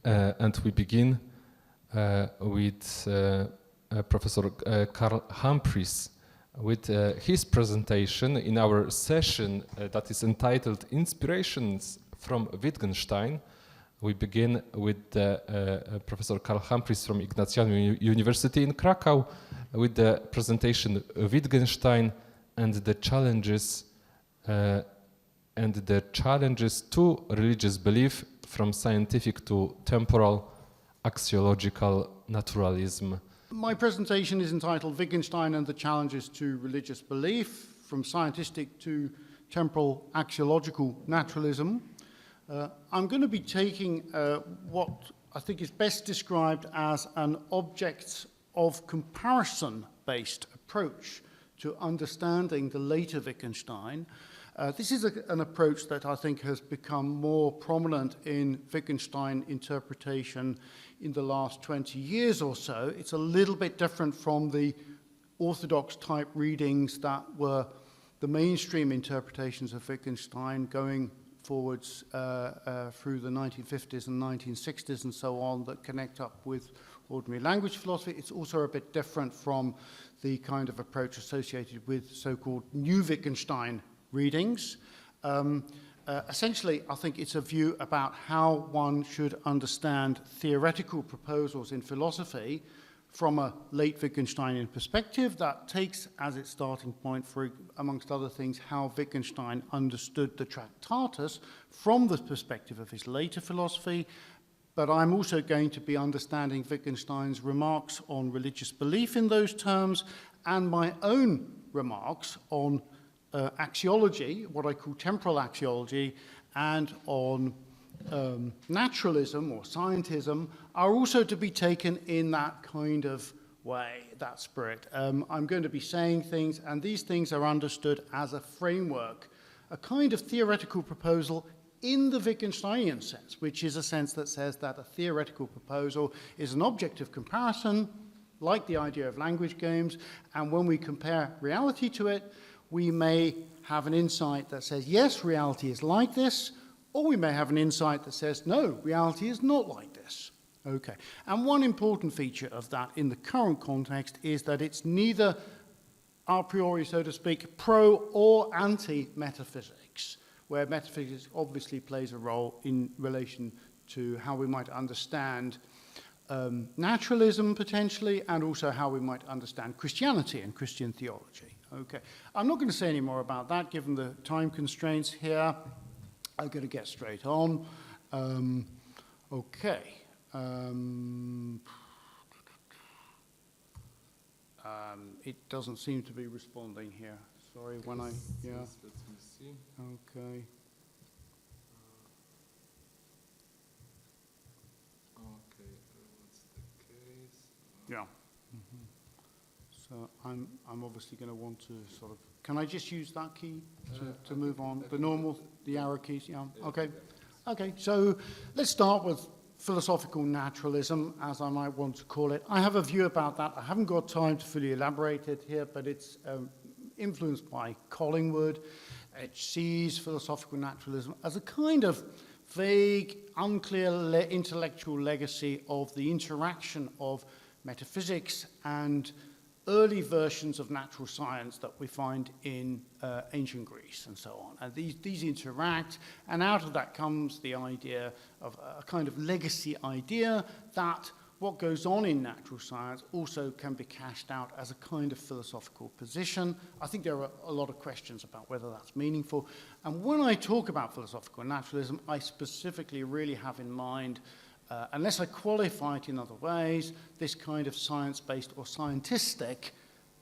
and we begin with Professor Carl Humphries with his presentation in our session that is entitled Inspirations from Wittgenstein. We begin with Professor Carl Humphries from Ignatianum University in Cracow with the presentation Wittgenstein and the challenges to religious belief from scientific to temporal-axiological naturalism. My presentation is entitled Wittgenstein and the Challenges to Religious Belief from Scientistic to Temporal-Axiological Naturalism. I'm going to be taking what I think is best described as an objects of comparison-based approach to understanding the later Wittgenstein. This is an approach that I think has become more prominent in Wittgenstein interpretation in the last 20 years or so. It's a little bit different from the orthodox type readings that were the mainstream interpretations of Wittgenstein going forwards through the 1950s and 1960s and so on that connect up with ordinary language philosophy. It's also a bit different from the kind of approach associated with so-called new Wittgenstein readings. Essentially, I think it's a view about how one should understand theoretical proposals in philosophy from a late Wittgensteinian perspective that takes as its starting point, for amongst other things, how Wittgenstein understood the Tractatus from the perspective of his later philosophy. But I'm also going to be understanding Wittgenstein's remarks on religious belief in those terms and my own remarks on axiology, what I call temporal axiology, and on naturalism or scientism are also to be taken in that kind of way, that spirit. I'm going to be saying things, and these things are understood as a framework, a kind of theoretical proposal in the Wittgensteinian sense, which is a sense that says that a theoretical proposal is an object of comparison, like the idea of language games, and when we compare reality to it, we may have an insight that says, yes, reality is like this, or we may have an insight that says, no, reality is not like this. Okay. And one important feature of that in the current context is that it's neither a priori, so to speak, pro or anti-metaphysics, where metaphysics obviously plays a role in relation to how we might understand naturalism potentially, and also how we might understand Christianity and Christian theology. Okay. I'm not going to say any more about that given the time constraints here. I'm going to get straight on. Okay. It doesn't seem to be responding here. Sorry, when I, yeah. Let me see. Okay. Okay, what's the case? Yeah. Mm-hmm. So I'm obviously going to want to sort of, can I just use that key to move on? The normal, the arrow keys, yeah, okay. Okay, so let's start with philosophical naturalism, as I might want to call it. I have a view about that. I haven't got time to fully elaborate it here, but it's influenced by Collingwood. It sees philosophical naturalism as a kind of vague, unclear intellectual legacy of the interaction of metaphysics and early versions of natural science that we find in ancient Greece and so on. And these interact, and out of that comes the idea of a kind of legacy idea that what goes on in natural science also can be cashed out as a kind of philosophical position. I think there are a lot of questions about whether that's meaningful. And when I talk about philosophical naturalism, I specifically really have in mind unless I qualify it in other ways, this kind of science-based or scientistic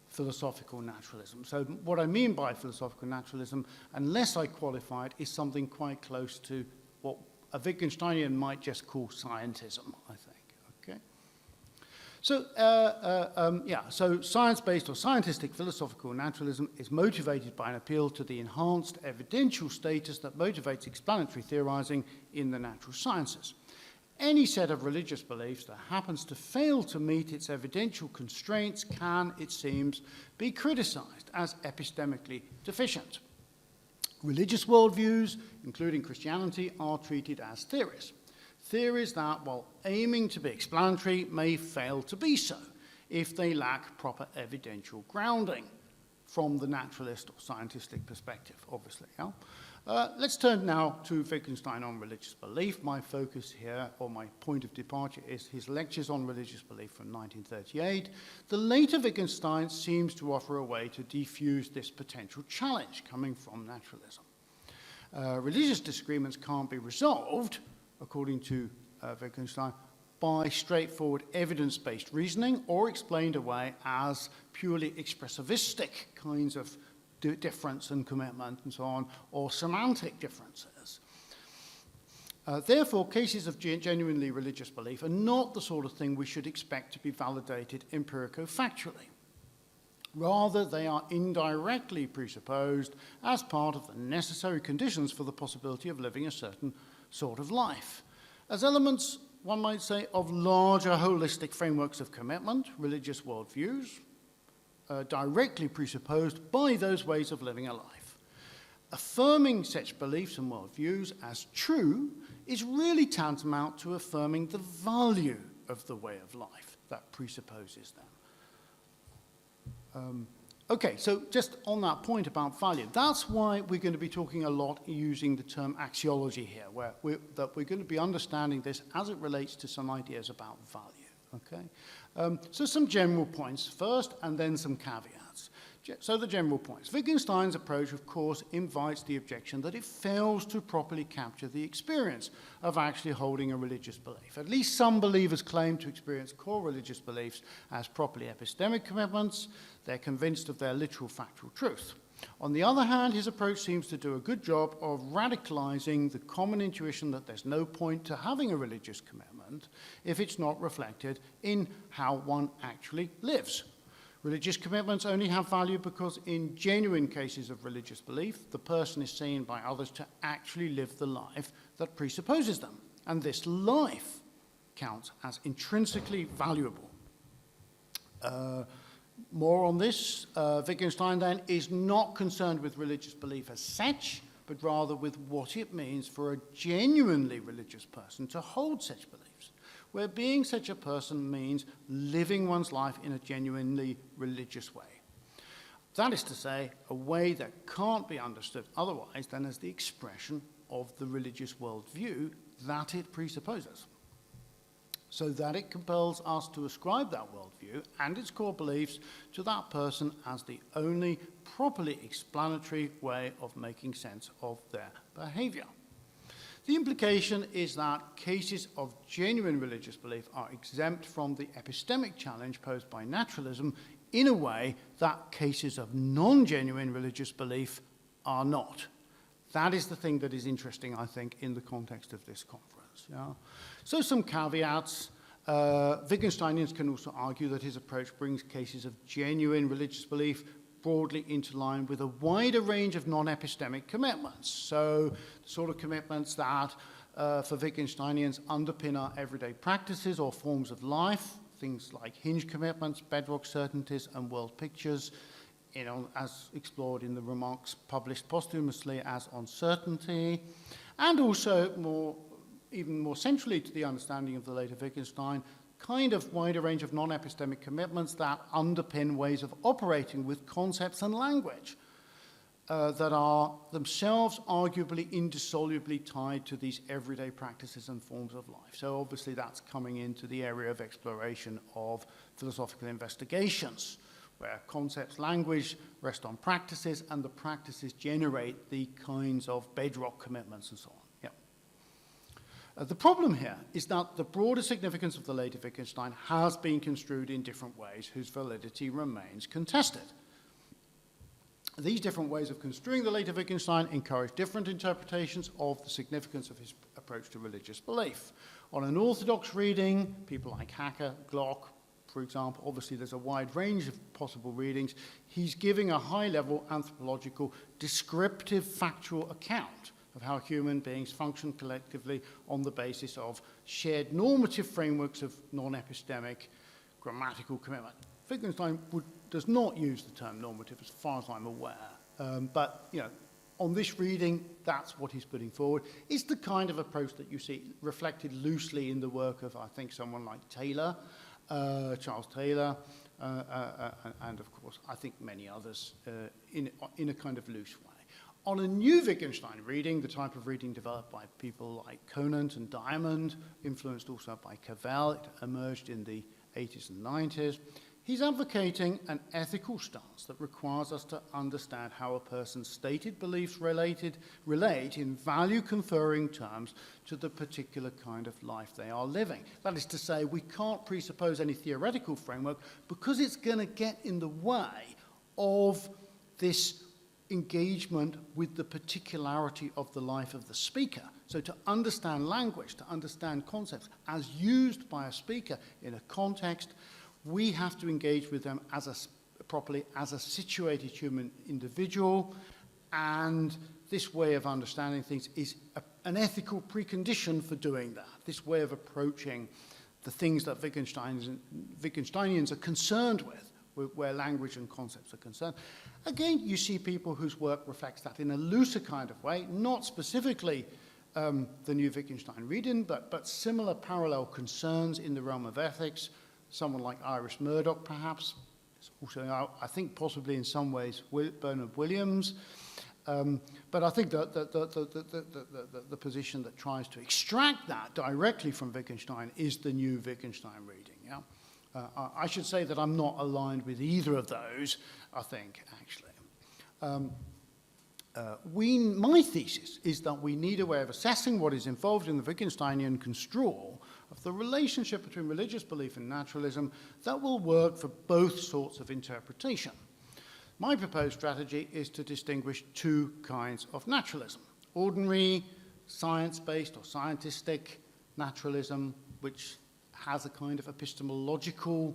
philosophical naturalism. So what I mean by philosophical naturalism, unless I qualify it, is something quite close to what a Wittgensteinian might just call scientism, I think. Okay. So, so science-based or scientistic philosophical naturalism is motivated by an appeal to the enhanced evidential status that motivates explanatory theorizing in the natural sciences. Any set of religious beliefs that happens to fail to meet its evidential constraints can, it seems, be criticized as epistemically deficient. Religious worldviews, including Christianity, are treated as theories. Theories that, while aiming to be explanatory, may fail to be so if they lack proper evidential grounding from the naturalist or scientistic perspective, obviously. Yeah? Let's turn now to Wittgenstein on religious belief. My focus here, or my point of departure, is his lectures on religious belief from 1938. The later Wittgenstein seems to offer a way to defuse this potential challenge coming from naturalism. Religious disagreements can't be resolved, according to Wittgenstein, by straightforward evidence-based reasoning or explained away as purely expressivistic kinds of difference and commitment and so on, or semantic differences. Therefore, cases of genuinely religious belief are not the sort of thing we should expect to be validated empirico-factually. Rather, they are indirectly presupposed as part of the necessary conditions for the possibility of living a certain sort of life. As elements, one might say, of larger holistic frameworks of commitment, religious worldviews, directly presupposed by those ways of living a life. Affirming such beliefs and worldviews as true is really tantamount to affirming the value of the way of life that presupposes them. Okay, so just on that point about value, that's why we're going to be talking a lot using the term axiology here, where we're going to be understanding this as it relates to some ideas about value, okay? So some general points first, and then some caveats. So the general points. Wittgenstein's approach, of course, invites the objection that it fails to properly capture the experience of actually holding a religious belief. At least some believers claim to experience core religious beliefs as properly epistemic commitments. They're convinced of their literal factual truth. On the other hand, his approach seems to do a good job of radicalizing the common intuition that there's no point to having a religious commitment if it's not reflected in how one actually lives. Religious commitments only have value because in genuine cases of religious belief, the person is seen by others to actually live the life that presupposes them. And this life counts as intrinsically valuable. More on this, Wittgenstein then is not concerned with religious belief as such, but rather with what it means for a genuinely religious person to hold such beliefs, where being such a person means living one's life in a genuinely religious way. That is to say, a way that can't be understood otherwise than as the expression of the religious worldview that it presupposes, so that it compels us to ascribe that worldview and its core beliefs to that person as the only properly explanatory way of making sense of their behavior. The implication is that cases of genuine religious belief are exempt from the epistemic challenge posed by naturalism in a way that cases of non-genuine religious belief are not. That is the thing that is interesting, I think, in the context of this conference. Yeah? So some caveats. Wittgensteinians can also argue that his approach brings cases of genuine religious belief broadly into line with a wider range of non-epistemic commitments. So the sort of commitments that, for Wittgensteinians, underpin our everyday practices or forms of life, things like hinge commitments, bedrock certainties, and world pictures, as explored in the remarks published posthumously as On Certainty, and also even more centrally to the understanding of the later Wittgenstein, kind of wider range of non-epistemic commitments that underpin ways of operating with concepts and language that are themselves arguably indissolubly tied to these everyday practices and forms of life. So obviously that's coming into the area of exploration of philosophical investigations, where concepts, language rest on practices, and the practices generate the kinds of bedrock commitments and so on. The problem here is that the broader significance of the later Wittgenstein has been construed in different ways whose validity remains contested. These different ways of construing the later Wittgenstein encourage different interpretations of the significance of his approach to religious belief. On an orthodox reading, people like Hacker, Glock, for example, obviously there's a wide range of possible readings, he's giving a high-level anthropological, descriptive, factual account of how human beings function collectively on the basis of shared normative frameworks of non-epistemic grammatical commitment. Wittgenstein does not use the term normative as far as I'm aware, but on this reading, that's what he's putting forward. It's the kind of approach that you see reflected loosely in the work of, I think, someone like Taylor, Charles Taylor, and of course, I think many others in a kind of loose way. On a new Wittgenstein reading, the type of reading developed by people like Conant and Diamond, influenced also by Cavell, it emerged in the 80s and 90s, he's advocating an ethical stance that requires us to understand how a person's stated beliefs relate in value-conferring terms to the particular kind of life they are living. That is to say, we can't presuppose any theoretical framework because it's going to get in the way of this engagement with the particularity of the life of the speaker. So to understand language, to understand concepts as used by a speaker in a context, we have to engage with them properly as a situated human individual, and this way of understanding things is an ethical precondition for doing that. This way of approaching the things that Wittgensteinians are concerned with, where language and concepts are concerned. Again, you see people whose work reflects that in a looser kind of way, not specifically the new Wittgenstein reading, but similar parallel concerns in the realm of ethics. Someone like Iris Murdoch, perhaps, also, I think, possibly in some ways, Bernard Williams. But I think that the position that tries to extract that directly from Wittgenstein is the new Wittgenstein reading. Yeah? I should say that I'm not aligned with either of those, I think, actually. My thesis is that we need a way of assessing what is involved in the Wittgensteinian construal of the relationship between religious belief and naturalism that will work for both sorts of interpretation. My proposed strategy is to distinguish two kinds of naturalism: ordinary, science-based or scientistic naturalism, which has a kind of epistemological,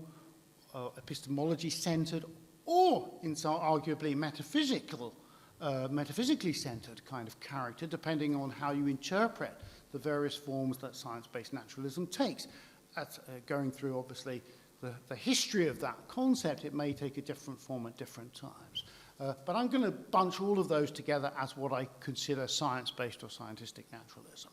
epistemology-centered, or in some arguably metaphysically centered kind of character, depending on how you interpret the various forms that science-based naturalism takes. That's going through, obviously, the history of that concept. It may take a different form at different times. But I'm going to bunch all of those together as what I consider science-based or scientistic naturalism.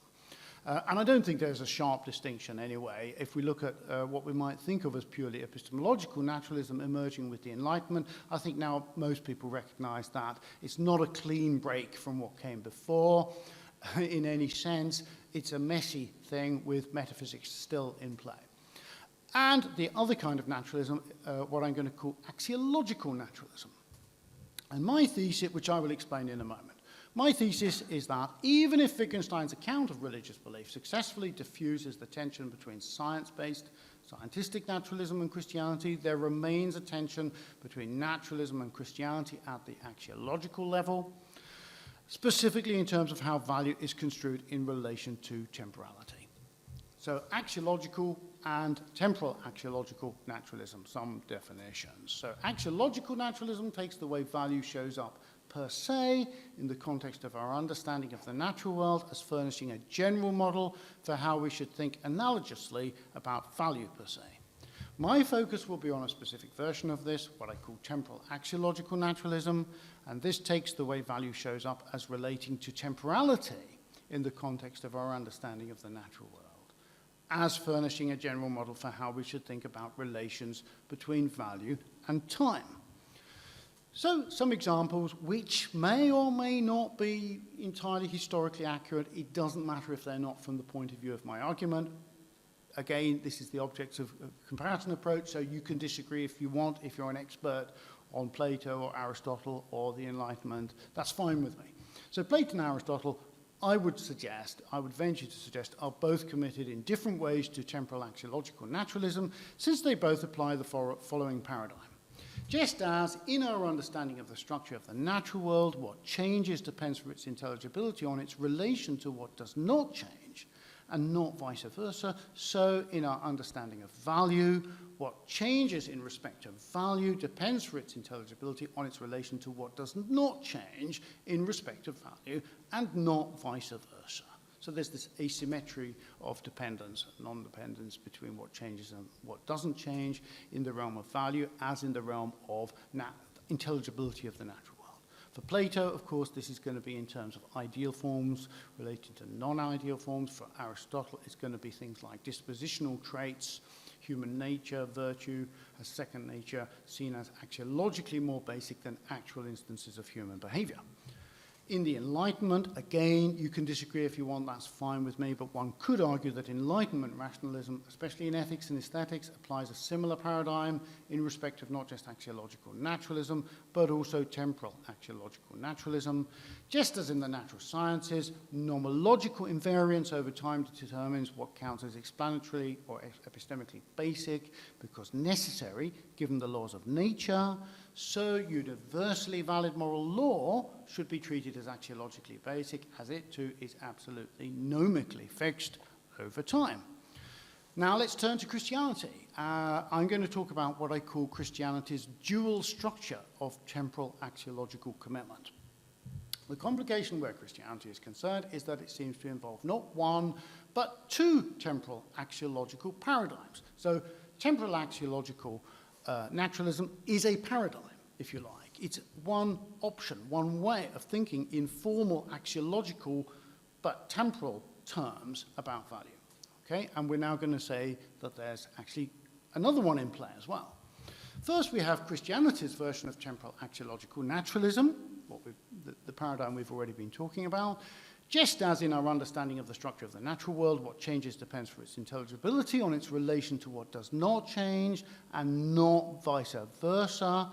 And I don't think there's a sharp distinction anyway. If we look at what we might think of as purely epistemological naturalism emerging with the Enlightenment, I think now most people recognize that it's not a clean break from what came before in any sense. It's a messy thing with metaphysics still in play. And the other kind of naturalism, what I'm going to call axiological naturalism. And my thesis, which I will explain in a moment, my thesis is that even if Wittgenstein's account of religious belief successfully diffuses the tension between science-based, scientistic naturalism and Christianity, there remains a tension between naturalism and Christianity at the axiological level, specifically in terms of how value is construed in relation to temporality. So axiological and temporal-axiological naturalism, some definitions. So axiological naturalism takes the way value shows up per se in the context of our understanding of the natural world as furnishing a general model for how we should think analogously about value per se. My focus will be on a specific version of this, what I call temporal-axiological naturalism, and this takes the way value shows up as relating to temporality in the context of our understanding of the natural world, as furnishing a general model for how we should think about relations between value and time. So, some examples which may or may not be entirely historically accurate. It doesn't matter if they're not from the point of view of my argument. Again, this is the object of a comparison approach, so you can disagree if you want, if you're an expert on Plato or Aristotle or the Enlightenment. That's fine with me. So Plato and Aristotle, I would venture to suggest, are both committed in different ways to temporal-axiological naturalism, since they both apply the following paradigm. Just as in our understanding of the structure of the natural world, what changes depends for its intelligibility on its relation to what does not change, and not vice versa, so in our understanding of value, what changes in respect of value depends for its intelligibility on its relation to what does not change in respect of value, and not vice versa. So there's this asymmetry of dependence and non-dependence between what changes and what doesn't change in the realm of value, as in the realm of intelligibility of the natural world. For Plato, of course, this is going to be in terms of ideal forms related to non-ideal forms. For Aristotle, it's going to be things like dispositional traits, human nature, virtue as second nature, seen as axiologically more basic than actual instances of human behavior. In the Enlightenment, again, you can disagree if you want, that's fine with me, but one could argue that Enlightenment rationalism, especially in ethics and aesthetics, applies a similar paradigm in respect of not just axiological naturalism, but also temporal-axiological naturalism. Just as in the natural sciences, nomological invariance over time determines what counts as explanatory or epistemically basic, because necessary, given the laws of nature. So universally valid moral law should be treated as axiologically basic, as it too is absolutely nomically fixed over time. Now let's turn to Christianity. I'm going to talk about what I call Christianity's dual structure of temporal axiological commitment. The complication where Christianity is concerned is that it seems to involve not one, but two temporal axiological paradigms. So temporal axiological naturalism is a paradigm, if you like. It's one option, one way of thinking in formal axiological but temporal terms about value. Okay? And we're now going to say that there's actually another one in play as well. First, we have Christianity's version of temporal axiological naturalism, the paradigm we've already been talking about. Just as in our understanding of the structure of the natural world, what changes depends for its intelligibility on its relation to what does not change, and not vice versa.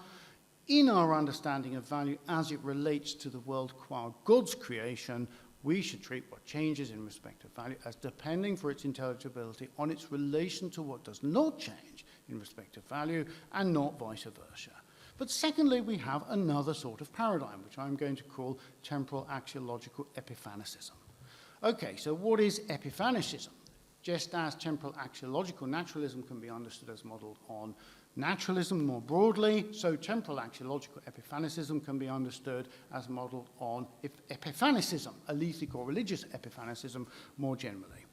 In our understanding of value as it relates to the world qua God's creation, we should treat what changes in respect of value as depending for its intelligibility on its relation to what does not change in respect of value, and not vice versa. But secondly, we have another sort of paradigm, which I'm going to call temporal axiological epiphanicism. Okay, so what is epiphanicism? Just as temporal axiological naturalism can be understood as modeled on naturalism more broadly, so temporal axiological epiphanicism can be understood as modeled on epiphanicism, alethic or religious epiphanicism more generally.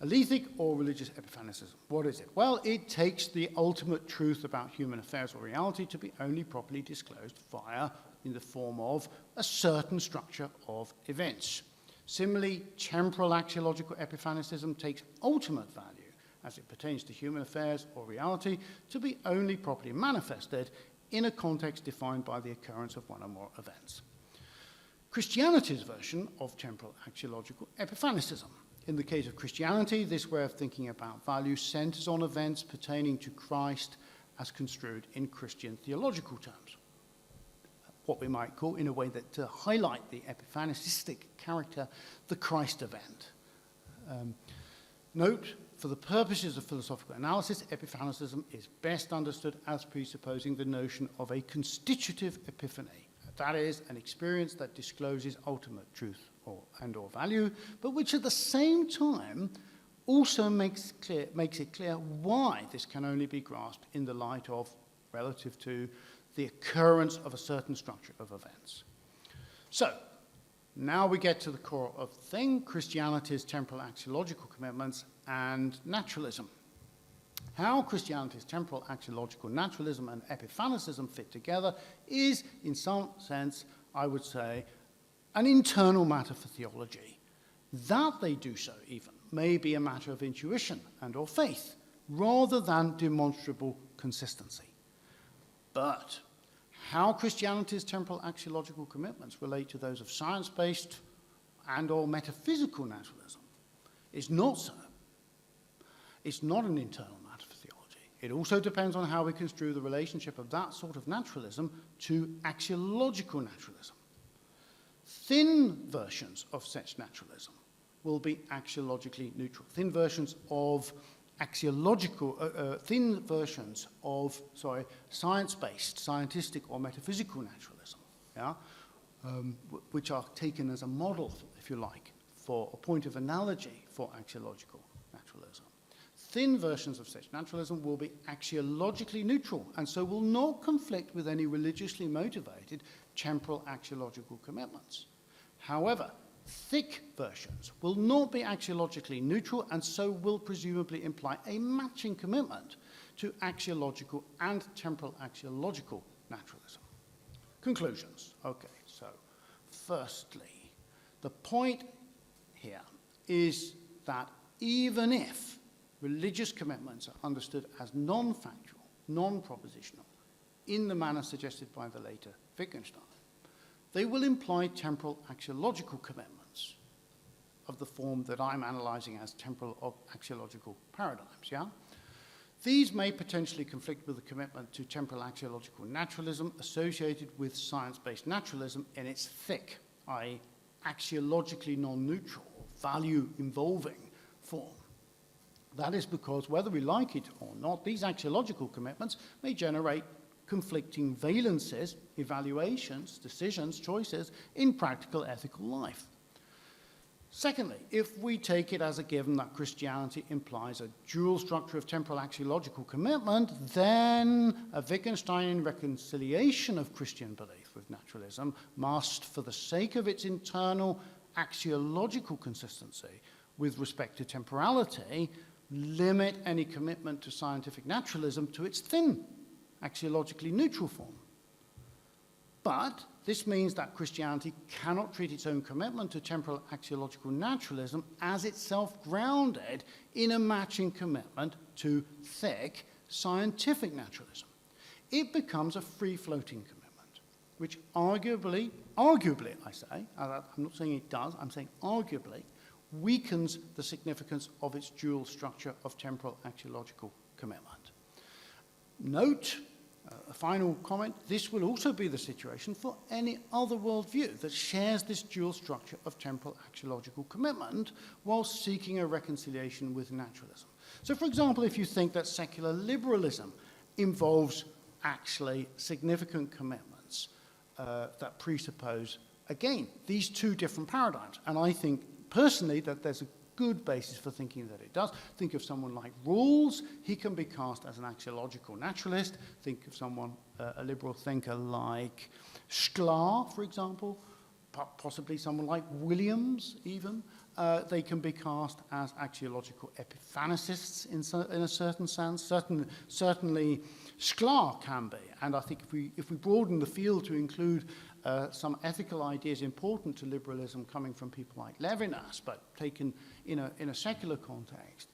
Alethic or religious epiphanicism, what is it? Well, it takes the ultimate truth about human affairs or reality to be only properly disclosed in the form of a certain structure of events. Similarly, temporal axiological epiphanicism takes ultimate value as it pertains to human affairs or reality to be only properly manifested in a context defined by the occurrence of one or more events. Christianity's version of temporal axiological epiphanicism. In the case of Christianity, this way of thinking about value centers on events pertaining to Christ as construed in Christian theological terms. What we might call, in a way that to highlight the epiphanicistic character, the Christ event. Note, for the purposes of philosophical analysis, epiphanicism is best understood as presupposing the notion of a constitutive epiphany. That is, an experience that discloses ultimate truth or value, but which at the same time also makes it clear why this can only be grasped in the light of, relative to, the occurrence of a certain structure of events. So, now we get to the core of the thing, Christianity's temporal axiological commitments and naturalism. How Christianity's temporal axiological naturalism and epiphanicism fit together is, in some sense, I would say, an internal matter for theology. That they do so, even, may be a matter of intuition and or faith, rather than demonstrable consistency. But how Christianity's temporal axiological commitments relate to those of science-based and or metaphysical naturalism is not so. It's not an internal matter for theology. It also depends on how we construe the relationship of that sort of naturalism to axiological naturalism. Thin versions of such naturalism will be axiologically neutral. Thin versions of science-based, scientistic or metaphysical naturalism, yeah? Which are taken as a model, if you like, for a point of analogy for axiological naturalism. Thin versions of such naturalism will be axiologically neutral, and so will not conflict with any religiously motivated temporal axiological commitments. However, thick versions will not be axiologically neutral, and so will presumably imply a matching commitment to axiological and temporal axiological naturalism. Conclusions. Okay, so Firstly, the point here is that even if religious commitments are understood as non-factual, non-propositional, in the manner suggested by the later Wittgenstein, they will imply temporal-axiological commitments of the form that I'm analyzing as temporal-axiological paradigms, yeah? These may potentially conflict with the commitment to temporal-axiological naturalism associated with science-based naturalism in its thick, i.e. axiologically non-neutral, value-involving form. That is because, whether we like it or not, these axiological commitments may generate conflicting valences, evaluations, decisions, choices in practical ethical life. Secondly, if we take it as a given that Christianity implies a dual structure of temporal axiological commitment, then a Wittgensteinian reconciliation of Christian belief with naturalism must, for the sake of its internal axiological consistency with respect to temporality, limit any commitment to scientific naturalism to its thin, axiologically neutral form. But this means that Christianity cannot treat its own commitment to temporal axiological naturalism as itself grounded in a matching commitment to thick scientific naturalism. It becomes a free-floating commitment, which arguably I say, I'm not saying it does, I'm saying arguably, weakens the significance of its dual structure of temporal axiological commitment. Note, a final comment, this will also be the situation for any other worldview that shares this dual structure of temporal axiological commitment while seeking a reconciliation with naturalism. So, for example, if you think that secular liberalism involves actually significant commitments that presuppose, again, these two different paradigms, and I think personally that there's a good basis for thinking that it does. Think of someone like Rawls. He can be cast as an axiological naturalist. Think of someone, a liberal thinker like Sklar, for example, possibly someone like Williams even. They can be cast as axiological epiphanicists in a certain sense. Certainly Sklar can be. And I think if we broaden the field to include some ethical ideas important to liberalism coming from people like Levinas, but taken in a secular context,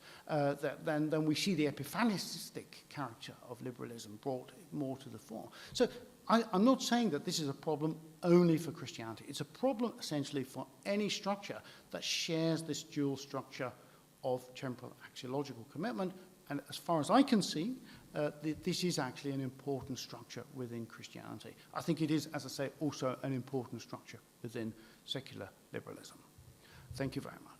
then we see the epiphanicistic character of liberalism brought more to the fore. So I'm not saying that this is a problem only for Christianity. It's a problem essentially for any structure that shares this dual structure of temporal axiological commitment. And as far as I can see, this is actually an important structure within Christianity. I think it is, as I say, also an important structure within secular liberalism. Thank you very much.